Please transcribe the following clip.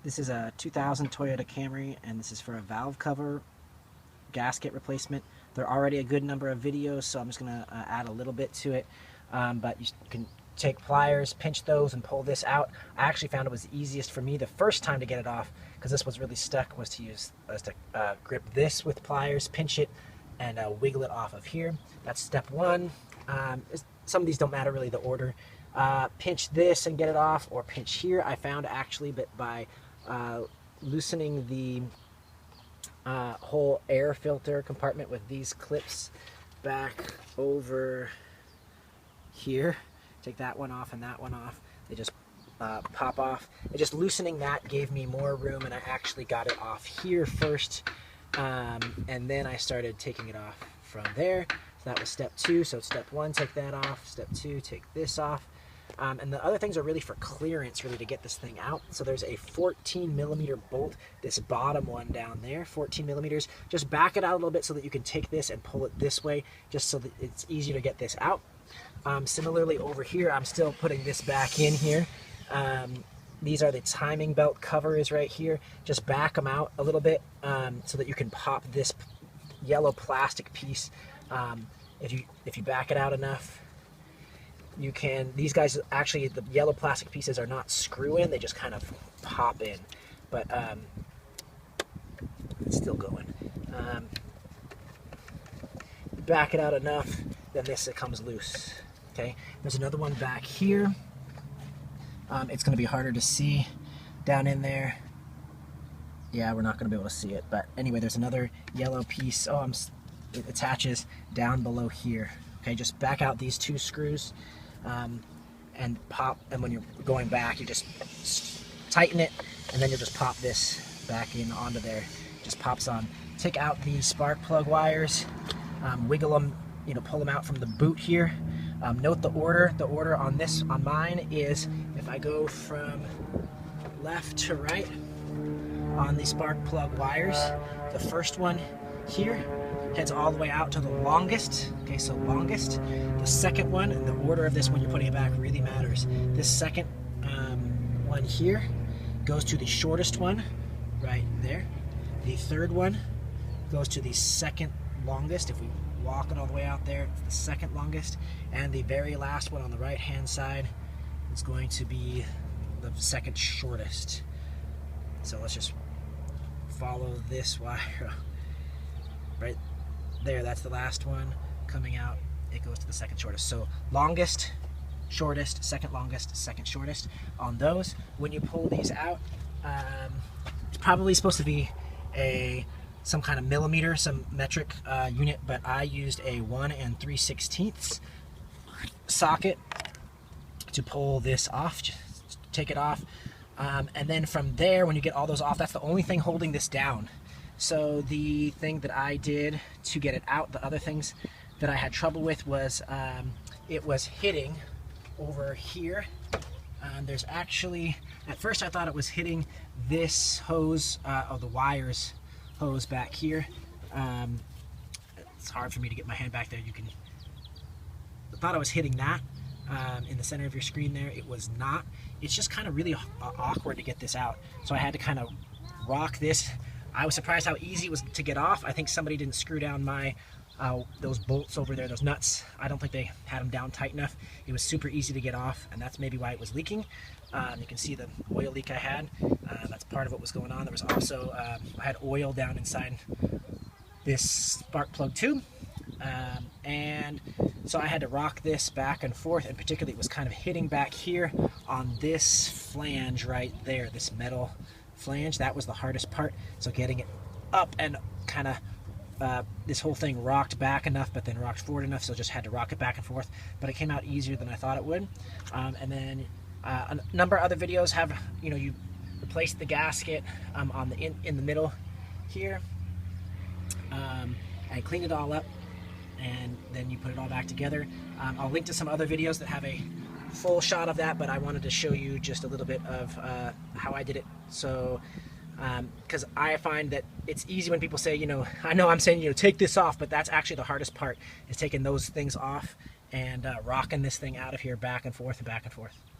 This is a 2000 Toyota Camry, and this is for a valve cover gasket replacement. There are already a good number of videos, so I'm just going to add a little bit to it. But you can take pliers, pinch those, and pull this out. I actually found it was easiest for me the first time to get it off, because this was really stuck, was to grip this with pliers, pinch it, and wiggle it off of here. That's step one. Some of these don't matter really, the order. Pinch this and get it off, or pinch here. I found actually, but by loosening the whole air filter compartment with these clips back over here, take that one off and that one off, they just pop off. And just loosening that gave me more room, and I actually got it off here first, and then I started taking it off from there. So that was step two. So step one, take that off. Step two, take this off. And the other things are really for clearance, really, to get this thing out. So there's a 14mm bolt, this bottom one down there, 14mm. Just back it out a little bit so that you can take this and pull it this way, just so that it's easier to get this out. Similarly over here, I'm still putting this back in here. These are the timing belt covers right here. Just back them out a little bit so that you can pop this yellow plastic piece. If you back it out enough, you can, these guys actually, the yellow plastic pieces are not screw in, they just kind of pop in, but it's still going. Back it out enough, then this, it comes loose. Okay, there's another one back here. It's going to be harder to see down in there. Yeah, we're not going to be able to see it, but anyway, there's another yellow piece. It attaches down below here. Okay, just back out these two screws and pop, and when you're going back, you just tighten it, and then you'll just pop this back in onto there. Just pops on. Take out the spark plug wires, wiggle them, pull them out from the boot here. Note the order. The order on this, on mine, is if I go from left to right on the spark plug wires, the first one here heads all the way out to the longest. Okay, so longest. The second one, and the order of this when you're putting it back really matters. This second one here goes to the shortest one right there. The third one goes to the second longest. If we walk it all the way out there, it's the second longest. And the very last one on the right hand side is going to be the second shortest. So let's just follow this wire right there. That's the last one coming out. It goes to the second shortest. So longest, shortest, second longest, second shortest on those. When you pull these out, it's probably supposed to be some kind of millimeter, some metric unit, but I used a 1 3/16 socket to pull this off. Just take it off, and then from there, when you get all those off, that's the only thing holding this down. So the thing that I did to get it out, the other things that I had trouble with was it was hitting over here. There's actually, at first I thought it was hitting this hose, of the wires hose back here. It's hard for me to get my hand back there. I thought I was hitting that in the center of your screen there. It was not. It's just kind of really awkward to get this out. So I had to kind of rock this. I was surprised how easy it was to get off. I think somebody didn't screw down those bolts over there, those nuts. I don't think they had them down tight enough. It was super easy to get off, and that's maybe why it was leaking. You can see the oil leak I had. That's part of what was going on. There was also, I had oil down inside this spark plug too. And so I had to rock this back and forth, and particularly it was kind of hitting back here on this flange right there, this metal flange. That was the hardest part. So getting it up and kind of this whole thing rocked back enough, but then rocked forward enough, so just had to rock it back and forth. But it came out easier than I thought it would. And then a number of other videos have, you replace the gasket on the in the middle here, and clean it all up, and then you put it all back together. I'll link to some other videos that have a full shot of that, but I wanted to show you just a little bit of how I did it. So because I find that it's easy when people say, I know I'm saying, take this off, but that's actually the hardest part, is taking those things off and rocking this thing out of here back and forth and back and forth.